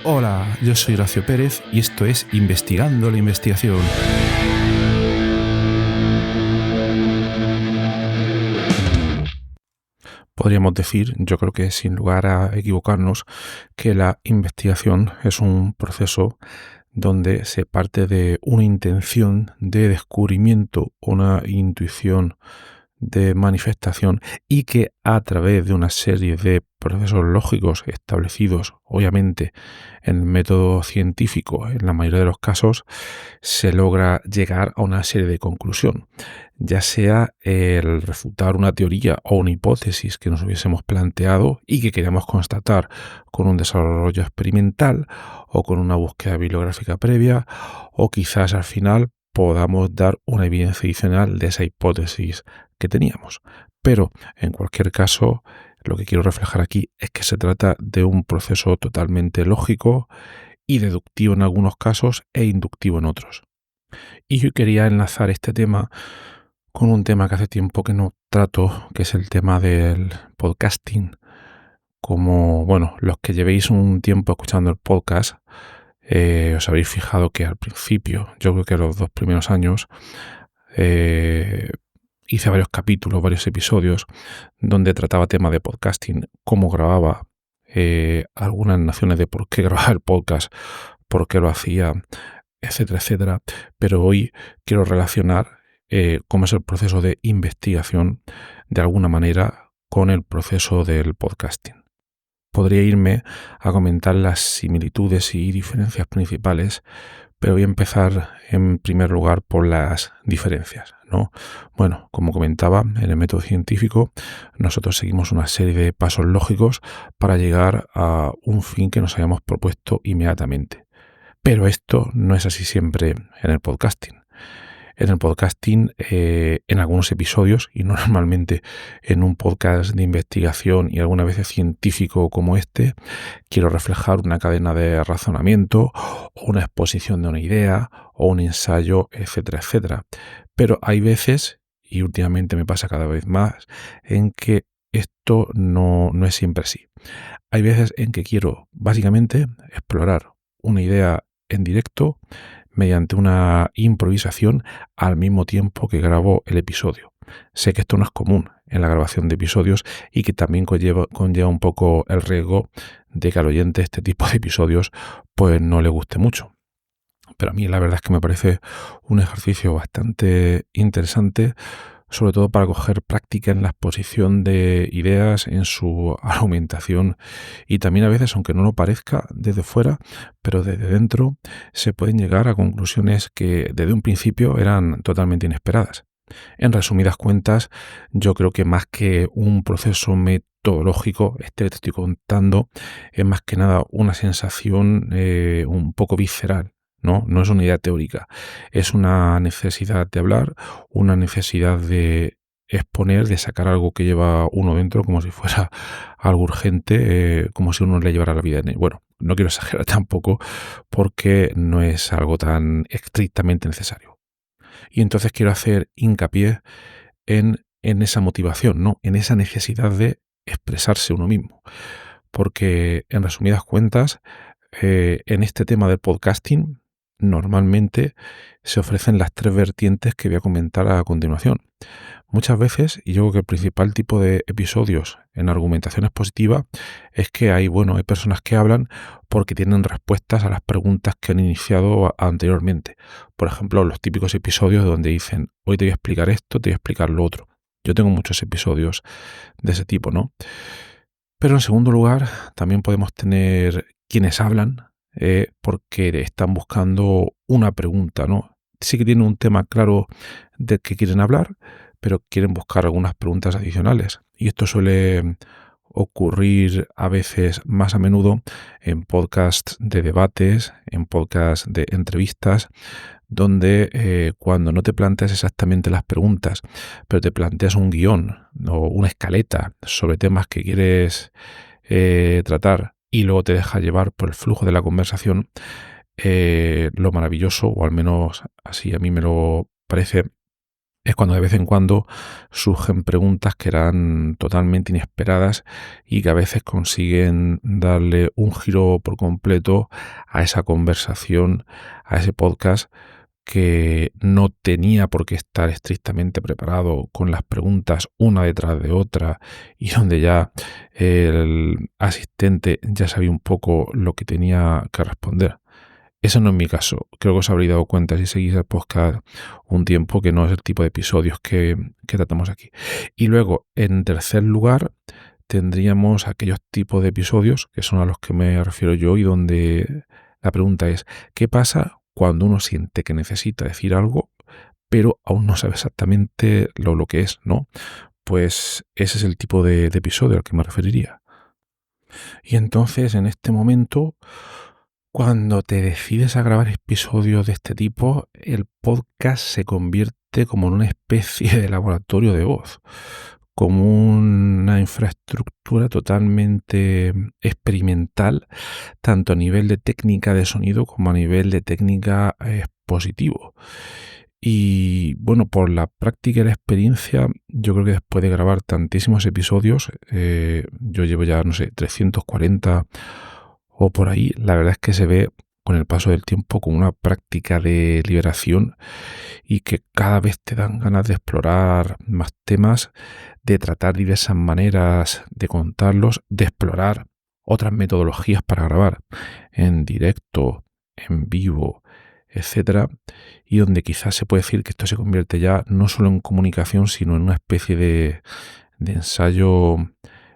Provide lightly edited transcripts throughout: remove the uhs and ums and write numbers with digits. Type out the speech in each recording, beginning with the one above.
Hola, yo soy Horacio Pérez y esto es Investigando la Investigación. Podríamos decir, yo creo que sin lugar a equivocarnos, que la investigación es un proceso donde se parte de una intención de descubrimiento, una intuición de manifestación y que a través de una serie de procesos lógicos establecidos, obviamente, en el método científico, en la mayoría de los casos, se logra llegar a una serie de conclusiones, ya sea el refutar una teoría o una hipótesis que nos hubiésemos planteado y que queríamos constatar con un desarrollo experimental o con una búsqueda bibliográfica previa, o quizás al final podamos dar una evidencia adicional de esa hipótesis que teníamos. Pero, en cualquier caso, lo que quiero reflejar aquí es que se trata de un proceso totalmente lógico y deductivo en algunos casos e inductivo en otros. Y yo quería enlazar este tema con un tema que hace tiempo que no trato, que es el tema del podcasting. Como, bueno, los que llevéis un tiempo escuchando el podcast, os habréis fijado que al principio, yo creo que los 2 primeros años, hice varios capítulos, varios episodios, donde trataba temas de podcasting, cómo grababa, algunas nociones de por qué grababa el podcast, por qué lo hacía, etcétera, etcétera. Pero hoy quiero relacionar cómo es el proceso de investigación de alguna manera con el proceso del podcasting. Podría irme a comentar las similitudes y diferencias principales, pero voy a empezar en primer lugar por las diferencias, ¿no? Bueno, como comentaba, en el método científico nosotros seguimos una serie de pasos lógicos para llegar a un fin que nos hayamos propuesto inmediatamente. Pero esto no es así siempre en el podcasting. En el podcasting, en algunos episodios, y no normalmente en un podcast de investigación y algunas veces científico como este, quiero reflejar una cadena de razonamiento, o una exposición de una idea, o un ensayo, etcétera, etcétera. Pero hay veces, y últimamente me pasa cada vez más, en que esto no es siempre así. Hay veces en que quiero básicamente explorar una idea en directo mediante una improvisación al mismo tiempo que grabo el episodio. Sé que esto no es común en la grabación de episodios y que también conlleva un poco el riesgo de que al oyente este tipo de episodios pues no le guste mucho. Pero a mí la verdad es que me parece un ejercicio bastante interesante, sobre todo para coger práctica en la exposición de ideas, en su argumentación, y también a veces, aunque no lo parezca desde fuera, pero desde dentro se pueden llegar a conclusiones que desde un principio eran totalmente inesperadas. En resumidas cuentas, yo creo que más que un proceso metodológico, este que te estoy contando, es más que nada una sensación un poco visceral. No es una idea teórica, es una necesidad de hablar, una necesidad de exponer, de sacar algo que lleva uno dentro como si fuera algo urgente, como si uno le llevara la vida en él. Bueno, no quiero exagerar tampoco porque no es algo tan estrictamente necesario. Y entonces quiero hacer hincapié en esa motivación, ¿no? En esa necesidad de expresarse uno mismo. Porque, en resumidas cuentas, en este tema del podcasting, normalmente se ofrecen las 3 vertientes que voy a comentar a continuación. Muchas veces, y yo creo que el principal tipo de episodios en argumentación expositiva es que hay personas que hablan porque tienen respuestas a las preguntas que han iniciado anteriormente. Por ejemplo, los típicos episodios donde dicen, hoy te voy a explicar esto, te voy a explicar lo otro. Yo tengo muchos episodios de ese tipo, ¿no? Pero en segundo lugar, también podemos tener quienes hablan porque están buscando una pregunta, ¿no? Sí que tienen un tema claro del que quieren hablar, pero quieren buscar algunas preguntas adicionales. Y esto suele ocurrir a veces más a menudo en podcasts de debates, en podcasts de entrevistas, donde cuando no te planteas exactamente las preguntas, pero te planteas un guión o una escaleta sobre temas que quieres tratar y luego te deja llevar por el flujo de la conversación, lo maravilloso, o al menos así a mí me lo parece, es cuando de vez en cuando surgen preguntas que eran totalmente inesperadas y que a veces consiguen darle un giro por completo a esa conversación, a ese podcast que no tenía por qué estar estrictamente preparado con las preguntas una detrás de otra y donde ya el asistente ya sabía un poco lo que tenía que responder. Eso no es mi caso. Creo que os habréis dado cuenta si seguís el podcast un tiempo que no es el tipo de episodios que tratamos aquí. Y luego, en tercer lugar, tendríamos aquellos tipos de episodios que son a los que me refiero yo y donde la pregunta es, ¿qué pasa cuando uno siente que necesita decir algo, pero aún no sabe exactamente lo que es, ¿no? Pues ese es el tipo de episodio al que me referiría. Y entonces, en este momento, cuando te decides a grabar episodios de este tipo, el podcast se convierte como en una especie de laboratorio de voz, como una infraestructura totalmente experimental, tanto a nivel de técnica de sonido como a nivel de técnica expositivo. Y bueno, por la práctica y la experiencia, yo creo que después de grabar tantísimos episodios, yo llevo ya, no sé, 340 o por ahí, la verdad es que se ve con el paso del tiempo como una práctica de liberación y que cada vez te dan ganas de explorar más temas, de tratar diversas maneras de contarlos, de explorar otras metodologías para grabar en directo, en vivo, etcétera, y donde quizás se puede decir que esto se convierte ya no solo en comunicación, sino en una especie de ensayo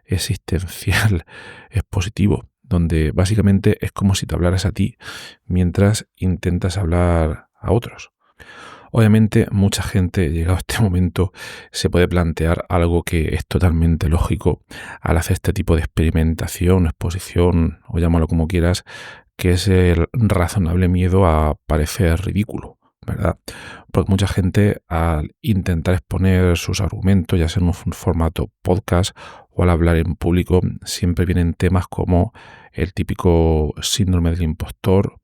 existencial expositivo, donde básicamente es como si te hablaras a ti mientras intentas hablar a otros. Obviamente, mucha gente, llegado a este momento, se puede plantear algo que es totalmente lógico al hacer este tipo de experimentación, exposición, o llámalo como quieras, que es el razonable miedo a parecer ridículo, ¿verdad? Porque mucha gente, al intentar exponer sus argumentos, ya sea en un formato podcast o al hablar en público, siempre vienen temas como el típico síndrome del impostor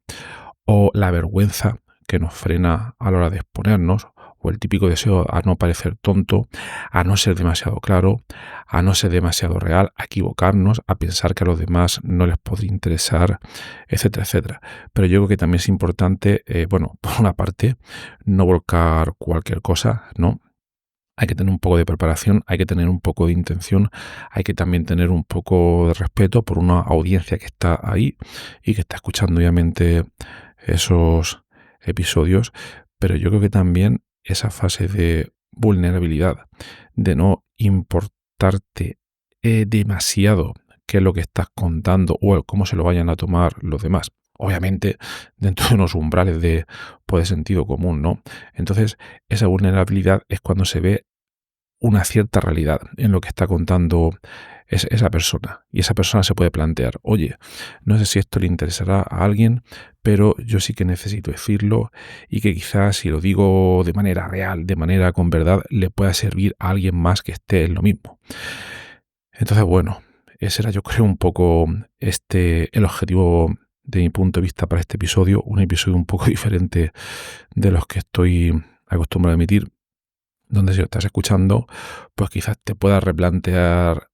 o la vergüenza que nos frena a la hora de exponernos, o el típico deseo a no parecer tonto, a no ser demasiado claro, a no ser demasiado real, a equivocarnos, a pensar que a los demás no les podría interesar, etcétera, etcétera. Pero yo creo que también es importante, bueno, por una parte, no volcar cualquier cosa, ¿no? Hay que tener un poco de preparación, hay que tener un poco de intención, hay que también tener un poco de respeto por una audiencia que está ahí y que está escuchando obviamente esos episodios, pero yo creo que también esa fase de vulnerabilidad, de no importarte demasiado qué es lo que estás contando o cómo se lo vayan a tomar los demás. Obviamente dentro de unos umbrales de sentido común, ¿no? Entonces, esa vulnerabilidad es cuando se ve una cierta realidad en lo que está contando esa persona. Y esa persona se puede plantear, oye, no sé si esto le interesará a alguien, pero yo sí que necesito decirlo y que quizás si lo digo de manera real, de manera con verdad, le pueda servir a alguien más que esté en lo mismo. Entonces, bueno, ese era yo creo un poco el objetivo de mi punto de vista para este episodio, un episodio un poco diferente de los que estoy acostumbrado a emitir, donde si lo estás escuchando, pues quizás te puedas replantear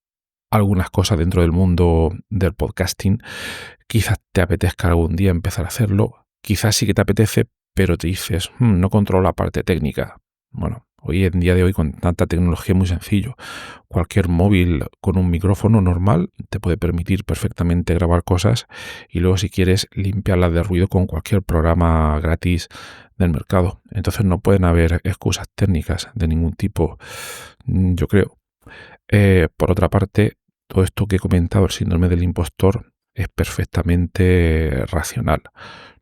algunas cosas dentro del mundo del podcasting. Quizás te apetezca algún día empezar a hacerlo. Quizás sí que te apetece, pero te dices, no controlo la parte técnica. Bueno, hoy en día de hoy con tanta tecnología es muy sencillo. Cualquier móvil con un micrófono normal te puede permitir perfectamente grabar cosas y luego si quieres limpiarlas de ruido con cualquier programa gratis del mercado. Entonces no pueden haber excusas técnicas de ningún tipo, yo creo. Por otra parte, todo esto que he comentado, el síndrome del impostor, es perfectamente racional,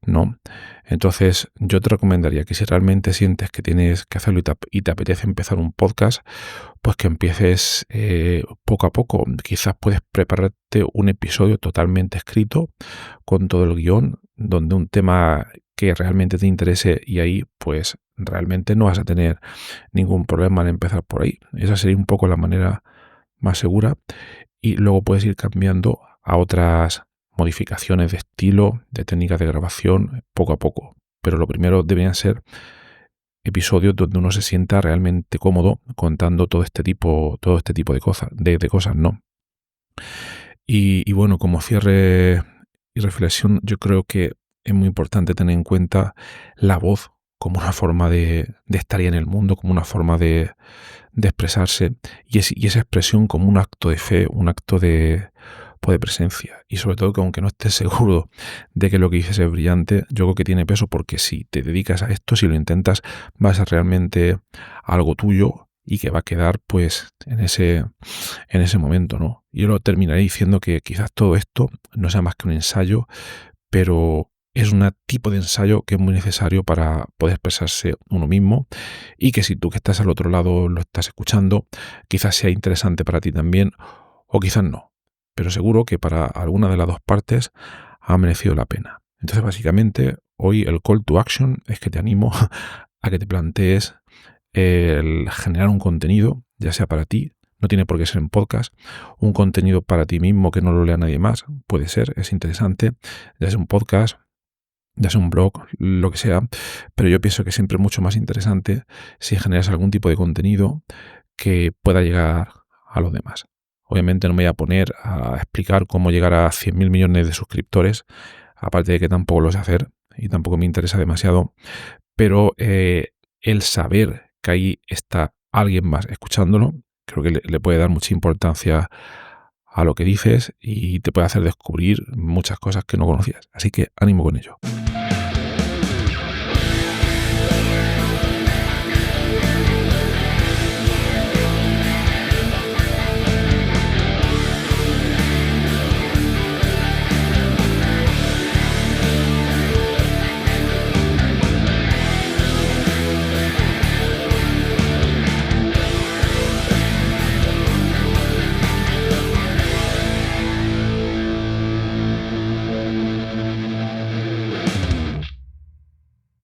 ¿no? Entonces, yo te recomendaría que si realmente sientes que tienes que hacerlo y te apetece empezar un podcast, pues que empieces poco a poco. Quizás puedes prepararte un episodio totalmente escrito, con todo el guión, donde un tema que realmente te interese y ahí, pues, realmente no vas a tener ningún problema en empezar por ahí. Esa sería un poco la manera más segura y luego puedes ir cambiando a otras modificaciones de estilo, de técnicas de grabación, poco a poco. Pero lo primero deberían ser episodios donde uno se sienta realmente cómodo contando todo este tipo de cosas, de cosas, ¿no? Y bueno, como cierre y reflexión, yo creo que es muy importante tener en cuenta la voz como una forma de estar ahí en el mundo, como una forma de expresarse, y esa expresión como un acto de fe, un acto pues, de presencia. Y sobre todo que aunque no estés seguro de que lo que dices es brillante, yo creo que tiene peso, porque si te dedicas a esto, si lo intentas, va a ser realmente algo tuyo y que va a quedar pues en ese momento, ¿no? Yo lo terminaré diciendo que quizás todo esto no sea más que un ensayo, pero es un tipo de ensayo que es muy necesario para poder expresarse uno mismo, y que si tú que estás al otro lado lo estás escuchando, quizás sea interesante para ti también, o quizás no. Pero seguro que para alguna de las dos partes ha merecido la pena. Entonces, básicamente, hoy el call to action es que te animo a que te plantees el generar un contenido, ya sea para ti, no tiene por qué ser en podcast, un contenido para ti mismo que no lo lea nadie más, puede ser, es interesante, ya sea un podcast, ya sea un blog, lo que sea, pero yo pienso que siempre es mucho más interesante si generas algún tipo de contenido que pueda llegar a los demás. Obviamente no me voy a poner a explicar cómo llegar a 100.000 millones de suscriptores, aparte de que tampoco lo sé hacer y tampoco me interesa demasiado, pero el saber que ahí está alguien más escuchándolo, creo que le puede dar mucha importancia a lo que dices y te puede hacer descubrir muchas cosas que no conocías. Así que ánimo con ello.